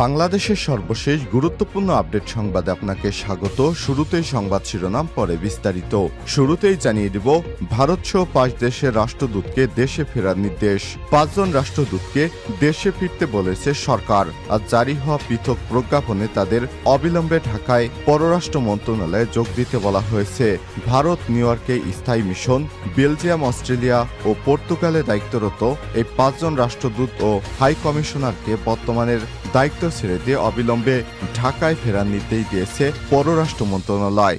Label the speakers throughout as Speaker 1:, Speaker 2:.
Speaker 1: বাংলাদেশের সর্বশেষ গুরুত্বপূর্ণ আপডেট সংবাদে আপনাকে স্বাগত। শুরুতেই সংবাদ শিরোনাম, পরে বিস্তারিত। শুরুতেই জানিয়ে দিব, ভারত সহ 5 দেশের রাষ্ট্রদূতকে দেশে ফেরার নির্দেশ। 5 জন রাষ্ট্রদূতকে দেশে ফিরতে বলেছে সরকার। আজ জারি হওয়া পৃথক প্রজ্ঞাপনে তাদের অবিলম্বে ঢাকায় পররাষ্ট্র মন্ত্রণালয়ে যোগ দিতে বলা হয়েছে। ভারত, নিউ ইয়র্কে স্থায়ী মিশন, বেলজিয়াম, অস্ট্রেলিয়া ও পর্তুগালে দায়িত্বরত এই 5 জন রাষ্ট্রদূত ও হাই কমিশনারকে বর্তমানের দায়িত্ব ছেড়ে দিয়ে অবিলম্বে ঢাকায় ফেরার নির্দেশ দিয়েছে পররাষ্ট্র মন্ত্রণালয়।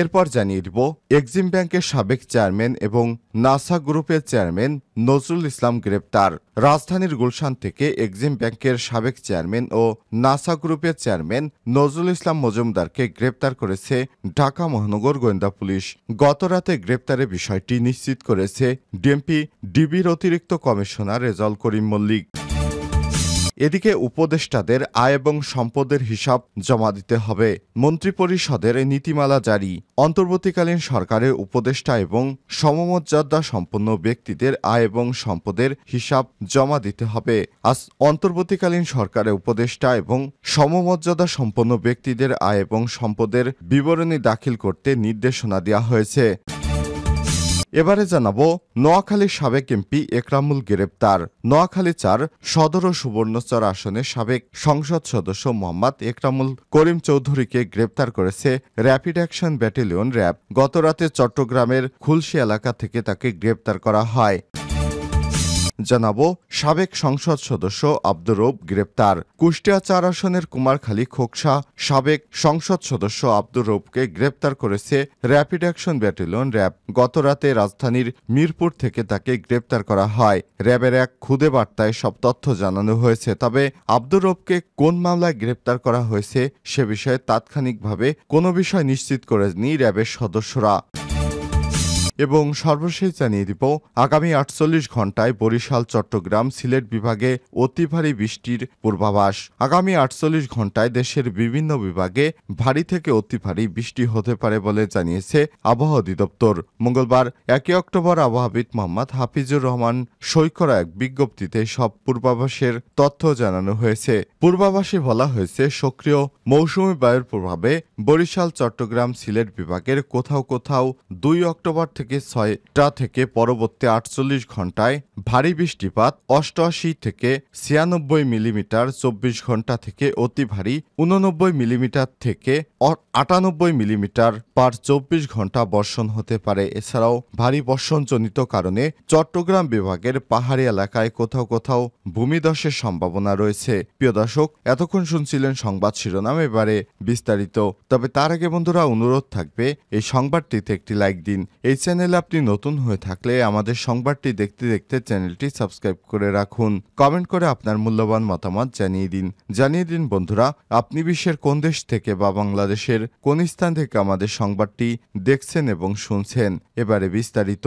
Speaker 1: এরপর জানিয়ে দিব, এক্সিম ব্যাংকের সাবেক চেয়ারম্যান এবং নাসা গ্রুপের চেয়ারম্যান নজরুল ইসলাম গ্রেপ্তার। রাজধানীর গুলশান থেকে এক্সিম ব্যাংকের সাবেক চেয়ারম্যান ও নাসা গ্রুপের চেয়ারম্যান নজরুল ইসলাম মজুমদারকে গ্রেপ্তার করেছে ঢাকা মহানগর গোয়েন্দা পুলিশ। গতরাতে গ্রেপ্তারের বিষয়টি নিশ্চিত করেছে ডিবির অতিরিক্ত কমিশনার রেজাউল করিম মল্লিক। এদিকে উপদেষ্টাদের আয় এবং সম্পদের হিসাব জমা দিতে হবে। মন্ত্রিপরিষদের নীতিমালা জারি। অন্তর্বর্তীকালীন সরকারের উপদেষ্টা এবং সমমর্যাদা সম্পন্ন ব্যক্তিদের আয় এবং সম্পদের হিসাব জমা দিতে হবে। আজ অন্তর্বর্তীকালীন সরকারের উপদেষ্টা এবং সমমর্যাদা সম্পন্ন ব্যক্তিদের আয় এবং সম্পদের বিবরণী দাখিল করতে নির্দেশনা দেওয়া হয়েছে। এবারে জানাবো, নোয়াখালীর সাবেক এমপি একরামুল গ্রেপ্তার। নোয়াখালী 4 সদর ও সুবর্ণচর আসনের সাবেক সংসদ সদস্য মোহাম্মদ একরামুল করিম চৌধুরীকে গ্রেপ্তার করেছে র্যাপিড অ্যাকশন ব্যাটালিয়ন র্যাব। গতরাতে চট্টগ্রামের খুলশী এলাকা থেকে তাকে গ্রেপ্তার করা হয়। জানাবো, সাবেক সংসদ সদস্য আব্দুর রৌফ গ্রেপ্তার। কুষ্টিয়া 4 আসনের কুমারখালী খোকসা সাবেক সংসদ সদস্য আব্দুর রৌফকে গ্রেপ্তার করেছে র্যাপিড অ্যাকশন ব্যাটালিয়ন র্যাব। গতরাতে রাজধানীর মিরপুর থেকে তাকে গ্রেপ্তার করা হয়। র্যাবের এক খুদে বার্তায় সব তথ্য জানানো হয়েছে। তবে আব্দুর রৌফকে কোন মামলায় গ্রেপ্তার করা হয়েছে সে বিষয়ে তাৎক্ষণিকভাবে কোনো বিষয় নিশ্চিত করেনি র্যাবের সদস্যরা। এবং সর্বশেষ জানিয়ে দিব, আগামী 48 ঘন্টায় বরিশাল, চট্টগ্রাম, সিলেট বিভাগে অতি ভারী বৃষ্টির পূর্বাভাস। আগামী 48 ঘন্টায় দেশের বিভিন্ন বিভাগে ভারী থেকে অতি ভারী বৃষ্টি হতে পারে বলে জানিয়েছে আবহাওয়া অধিদপ্তর। মঙ্গলবার 1 অক্টোবর আবহাওয়াবিদ মোহাম্মদ হাফিজুর রহমান সই করা এক বিজ্ঞপ্তিতে সব পূর্বাভাসের তথ্য জানানো হয়েছে। পূর্বাভাসে বলা হয়েছে, সক্রিয় মৌসুমী বায়ুর প্রভাবে বরিশাল, চট্টগ্রাম, সিলেট বিভাগের কোথাও কোথাও 2 অক্টোবর থেকে 6টা থেকে পরবর্তী 48 ঘন্টায় ভারী বৃষ্টিপাত 88 থেকে 96 মিলিমিটার, 24 ঘন্টা থেকে অতি ভারী 89 মিলিমিটার থেকে 98 মিলিমিটার পার 24 ঘন্টা বর্ষণ হতে পারে। এছাড়াও ভারী বর্ষণজনিত কারণে চট্টগ্রাম বিভাগের পাহাড়ি এলাকায় কোথাও কোথাও ভূমিধসের সম্ভাবনা রয়েছে। প্রিয় দর্শক, এতক্ষণ শুনছিলেন সংবাদ শিরোনাম, এবারে বিস্তারিত। তবে তার আগে বন্ধুরা, অনুরোধ থাকবে এই সংবাদটিতে একটি লাইক দিন। এই চ্যানেলে আপনি নতুন হয়ে থাকলে আমাদের সংবাদটি দেখতে দেখতে চ্যানেলটি সাবস্ক্রাইব করে রাখুন। কমেন্ট করে আপনার মূল্যবান মতামত জানিয়ে দিন বন্ধুরা, আপনি বিশ্বের কোন দেশ থেকে বা বাংলাদেশের কোন স্থান থেকে আমাদের সংবাদটি দেখছেন এবং শুনছেন। এবারে বিস্তারিত।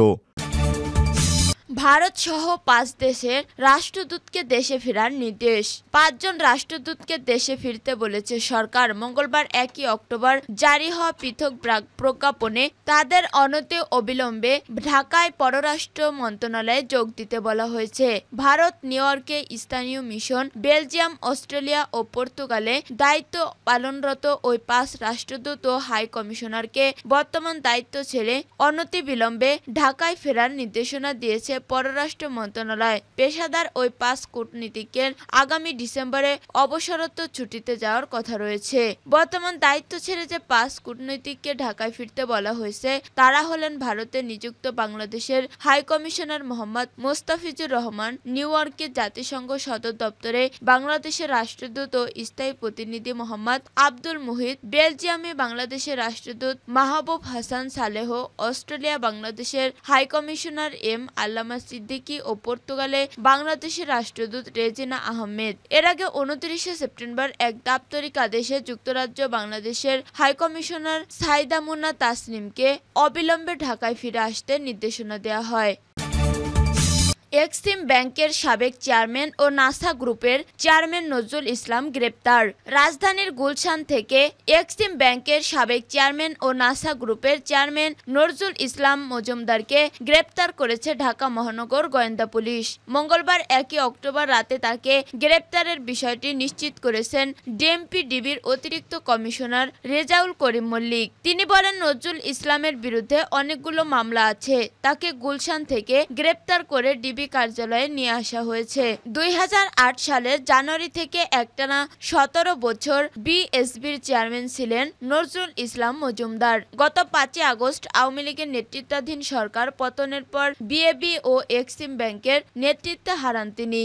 Speaker 2: ভারত সহ 5 দেশের রাষ্ট্রদূতকে দেশে ফেরার নির্দেশ। 5 জন রাষ্ট্রদূতকে দেশে ফিরতে বলেছে সরকার। মঙ্গলবার 1 অক্টোবর জারি হওয়া পৃথক প্রজ্ঞাপনে তাদের অনতি অবিলম্বে ঢাকায় পররাষ্ট্র মন্ত্রণালয়ে যোগ দিতে বলা হয়েছে। ভারত, নিউ ইয়র্কে স্থানীয় মিশন, বেলজিয়াম, অস্ট্রেলিয়া ও পর্তুগালে দায়িত্ব পালনরত ওই 5 রাষ্ট্রদূত ও হাই কমিশনারকে বর্তমান দায়িত্ব ছেড়ে অনতি বিলম্বে ঢাকায় ফেরার নির্দেশনা দিয়েছে পররাষ্ট্র মন্ত্রণালয়। পেশাদার ওই 5 কূটনীতিকের আগামী ডিসেম্বরে অবসরোত্তর ছুটিতে যাওয়ার কথা রয়েছে। বর্তমান দায়িত্ব ছেড়ে যে 5 কূটনীতিককে ঢাকায় ফিরতে বলা হয়েছে তারা হলেন ভারতে নিযুক্ত বাংলাদেশের high commissioner Mohammad Mostafizur Rahman, new ইয়র্কে জাতিসংঘ সদর দপ্তরে বাংলাদেশের রাষ্ট্রদূত ও স্থায়ী প্রতিনিধি মোহাম্মদ আব্দুল মুহিত, বেলজিয়ামে বাংলাদেশের রাষ্ট্রদূত মাহবুব হাসান সালেহ, অস্ট্রেলিয়া বাংলাদেশের হাই কমিশনার এম আল্লামা সিদ্দিকী ও পর্তুগালে বাংলাদেশের রাষ্ট্রদূত রেজিনা আহমেদ। এর আগে 29 সেপ্টেম্বর এক দাপ্তরিক আদেশে যুক্তরাজ্য বাংলাদেশের হাইকমিশনার সাইদা মুনা তাসনিমকে অবিলম্বে ঢাকায় ফিরে আসতে নির্দেশনা দেওয়া হয়। এক্সিম ব্যাংকের সাবেক চেয়ারম্যান ও নাসা গ্রুপের চেয়ারম্যান নজরুল ইসলাম গ্রেপ্তার। রাজধানীর গুলশান থেকে এক্সিম ব্যাংকের সাবেক চেয়ারম্যান ও নাসা গ্রুপের চেয়ারম্যান নজরুল ইসলাম মজুমদারকে গ্রেপ্তার করেছে ঢাকা মহানগর গোয়েন্দা পুলিশ। মঙ্গলবার 1 অক্টোবর রাতে তাকে গ্রেপ্তারের বিষয়টি নিশ্চিত করেছেন ডিএমপি-ডিবির অতিরিক্ত কমিশনার রেজাউল করিম মল্লিক। তিনি বলেন, নজরুল ইসলামের বিরুদ্ধে অনেকগুলো মামলা আছে। তাকে গুলশান থেকে গ্রেপ্তার করে ডিবি কার্যালয়ে নিয়ে আসা হয়েছে। 2008 সালের জানুয়ারি থেকে একটানা 17 বছর বিএসবির চেয়ারম্যান ছিলেন নজরুল ইসলাম মজুমদার। গত 5 আগস্ট আওয়ামী লীগের নেতৃত্বাধীন সরকার পতনের পর বিএবি ও এক্সিম ব্যাংকের নেতৃত্ব হারান তিনি।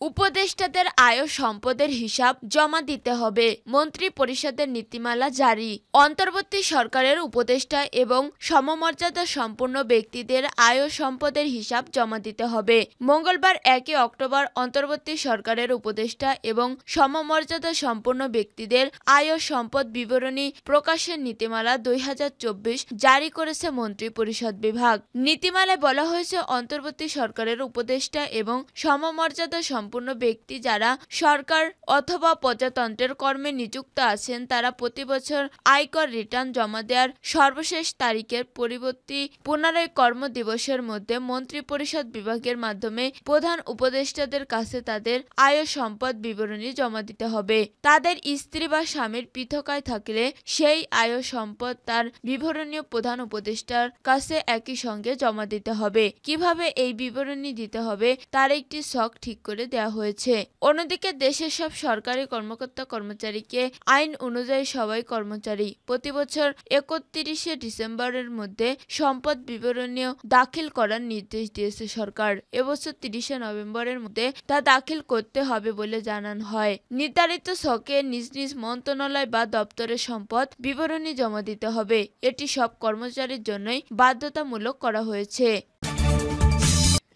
Speaker 2: উপদেষ্টাদের আয় ও সম্পদের হিসাব জমা দিতে হবে, মন্ত্রী পরিষদের নীতিমালা জারি। অন্তর্বর্তী সরকারের উপদেষ্টা এবং সমমর্যাদা সম্পন্ন ব্যক্তিদের আয় ও সম্পদের হিসাব জমা দিতে হবে। মঙ্গলবার 1 অক্টোবর অন্তর্বর্তী সরকারের উপদেষ্টা এবং সমমর্যাদা সম্পন্ন ব্যক্তিদের আয় ও সম্পদ বিবরণী প্রকাশের নীতিমালা 2024 জারি করেছে মন্ত্রী পরিষদ বিভাগ। নীতিমালায় বলা হয়েছে, অন্তর্বর্তী সরকারের উপদেষ্টা এবং সমমর্যাদা সম্পন্ন ব্যক্তি যারা সরকার অথবা প্রজাতন্ত্রের কর্মে নিযুক্ত আছেন তারা প্রতি বছর আয়কর রিটার্ন জমা দেওয়ার সর্বশেষ তারিখের পরিবর্তী 15 কর্মদিবসের মধ্যে মন্ত্রী পরিষদ বিভাগের মাধ্যমে প্রধান উপদেষ্টাদের কাছে তাদের আয় ও সম্পদ বিবরণী জমা দিতে হবে। তাদের স্ত্রী বা স্বামীর পৃথক আয় থাকলে সেই আয় ও সম্পদ তার বিবরণী প্রধান উপদেষ্টার কাছে একই সঙ্গে জমা দিতে হবে। কিভাবে এই বিবরণী দিতে হবে তার একটি ছক ঠিক করে দেওয়া হয়েছে। অন্যদিকে দেশের সব সরকারি কর্মকর্তা কর্মচারীকে আইন অনুযায়ী সবাই কর্মচারী প্রতি বছর 31 ডিসেম্বরের মধ্যে সম্পদ বিবরণী দাখিল করার নির্দেশ দিয়েছে সরকার। এবছর 30 নভেম্বরের মধ্যে তা দাখিল করতে হবে বলে জানানো হয়। নির্ধারিত ছকে নিজ নিজ মন্ত্রণালয় বা দপ্তরের সম্পদ বিবরণী জমা দিতে হবে। এটি সব কর্মচারীর জন্যই বাধ্যতামূলক করা হয়েছে।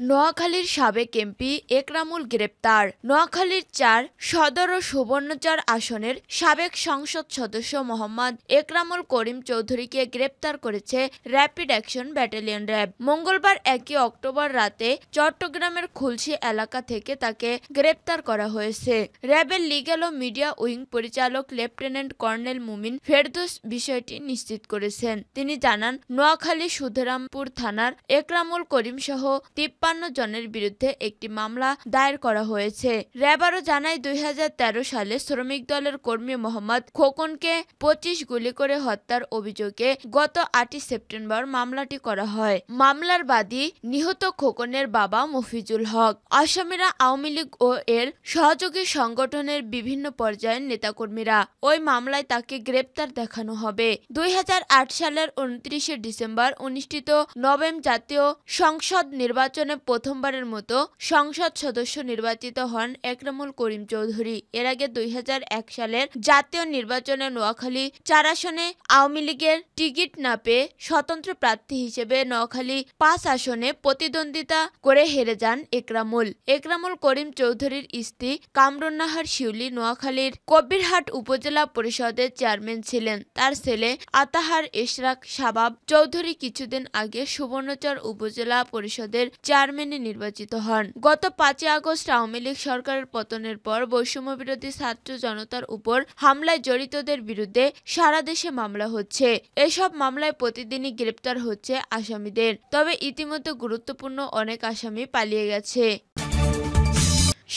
Speaker 2: নোয়াখালীর সাবেক এমপি একরামুল গ্রেপ্তার। নোয়াখালীর 4 সদর ও সুবর্ণচর আসনের সাবেক সংসদ সদস্য মোহাম্মদ একরামুল করিম চৌধুরীকে গ্রেপ্তার করেছে র্যাপিড অ্যাকশন ব্যাটালিয়ন র্যাব। মঙ্গলবার 1 অক্টোবর রাতে চট্টগ্রামের খুলশী এলাকা থেকে তাকে গ্রেপ্তার করা হয়েছে। র্যাবের লিগ্যাল ও মিডিয়া উইং পরিচালক লেফটেন্যান্ট কর্নেল মুমিন ফেরদৌস বিষয়টি নিশ্চিত করেছেন। তিনি জানান, নোয়াখালী সুধরামপুর থানার একরামুল করিম সহ 53 জনের বিরুদ্ধে একটি মামলা দায়ের করা হয়েছে। র্যাব আরও জানায়, 2013 সালে শ্রমিক দলের কর্মী মোহাম্মদ খোকনকে 25 গুলি করে হত্যার অভিযোগে গত 8 সেপ্টেম্বর মামলাটি করা হয়। মামলার বাদী নিহত খোকনের বাবা মফিজুল হক। আসামিরা আওয়ামী লীগ ও এর সহযোগী সংগঠনের বিভিন্ন পর্যায়ের নেতাকর্মীরা। ওই মামলায় তাকে গ্রেপ্তার দেখানো হবে। 2008 সালের 29 ডিসেম্বর অনুষ্ঠিত নবম জাতীয় সংসদ নির্বাচনে প্রথমবারের মতো সংসদ সদস্য নির্বাচিত হন একরামুল করিম চৌধুরী। এর আগে 2001 সালের জাতীয় নির্বাচনে নোয়াখালী 4 আসনে আওয়ামী লীগের টিকিট না পেয়ে স্বতন্ত্র প্রার্থী হিসেবে নোয়াখালী 5 আসনে প্রতিদ্বন্দ্বিতা করে হেরে যান একরামুল। একরামুল করিম চৌধুরীর স্ত্রী কামরুন্নাহার শিউলি নোয়াখালীর কবিরহাট উপজেলা পরিষদের চেয়ারম্যান ছিলেন। তার ছেলে আতাহার ইশরাক শাবাব চৌধুরী কিছুদিন আগে সুবর্ণচর উপজেলা পরিষদের চেয়ারম্যানে নির্বাচিত হন। গত 5 আগস্ট আওয়ামী লীগ সরকারের পতনের পর বৈষম্যবিরোধী ছাত্র জনতার উপর হামলায় জড়িতদের বিরুদ্ধে সারা দেশে মামলা হচ্ছে। এসব মামলায় প্রতিদিনই গ্রেপ্তার হচ্ছে আসামিদের। তবে ইতিমধ্যে গুরুত্বপূর্ণ অনেক আসামি পালিয়ে গেছে।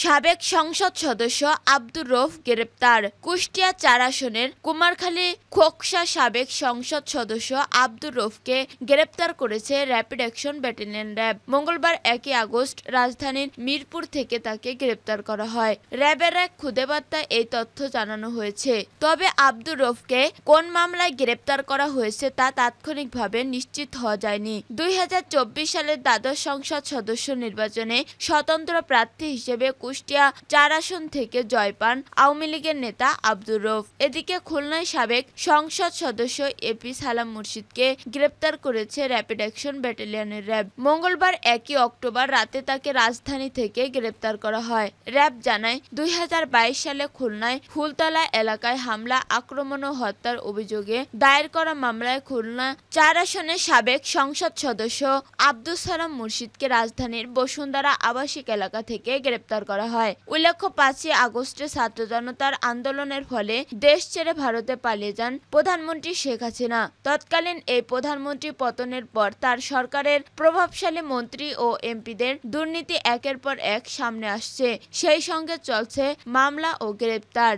Speaker 2: সাবেক সংসদ সদস্য আব্দুর রউফ গ্রেপ্তার। কুষ্টিয়া 4 আসনের কুমারখালী খোকসা সাবেক সংসদ সদস্য আব্দুর রউফকে গ্রেপ্তার করেছে র্যাপিড অ্যাকশন ব্যাটালিয়ন র্যাব। মঙ্গলবার 1 আগস্ট রাজধানীর মিরপুর থেকে তাকে গ্রেপ্তার করা হয়। র্যাবের এক খুদে বার্তায় এই তথ্য জানানো হয়েছে। তবে আব্দুর রউফকে কোন মামলায় গ্রেপ্তার করা হয়েছে তা তাৎক্ষণিকভাবে নিশ্চিত হওয়া যায়নি। 2024 সালের দ্বাদশ সংসদ সদস্য নির্বাচনে স্বতন্ত্র প্রার্থী হিসেবে কুষ্টিয়া ৪ আসন থেকে জয় পান আওয়ামী লীগের নেতা আব্দুর রউফ। এদিকে খুলনায় সাবেক সংসদ সদস্য এপি সালাম মুর্শিদকে গ্রেপ্তার করেছে র্যাপিড অ্যাকশন ব্যাটালিয়নের র্যাব। মঙ্গলবার ১ অক্টোবর রাতে তাকে রাজধানী থেকে গ্রেপ্তার করা হয়। র্যাব জানায় ২০২২ সালে খুলনায় ফুলতলা এলাকায় হামলা, আক্রমণ ও হত্যার অভিযোগে দায়ের করা মামলায় খুলনা ৪ আসনের সাবেক সংসদ সদস্য আব্দুস সালাম মুর্শিদকে রাজধানীর বসুন্ধরা আবাসিক এলাকা থেকে গ্রেপ্তার করা হয়। উল্লেখ্য ৫ই আগস্টে ছাত্র জনতার আন্দোলনের ফলে দেশ ছেড়ে ভারতে পালিয়ে যান প্রধানমন্ত্রী শেখ হাসিনা। তৎকালীন এই প্রধানমন্ত্রী পতনের পর তার সরকারের প্রভাবশালী মন্ত্রী ও এমপিদের দুর্নীতি একের পর এক সামনে আসছে। সেই সঙ্গে চলছে মামলা ও গ্রেপ্তার।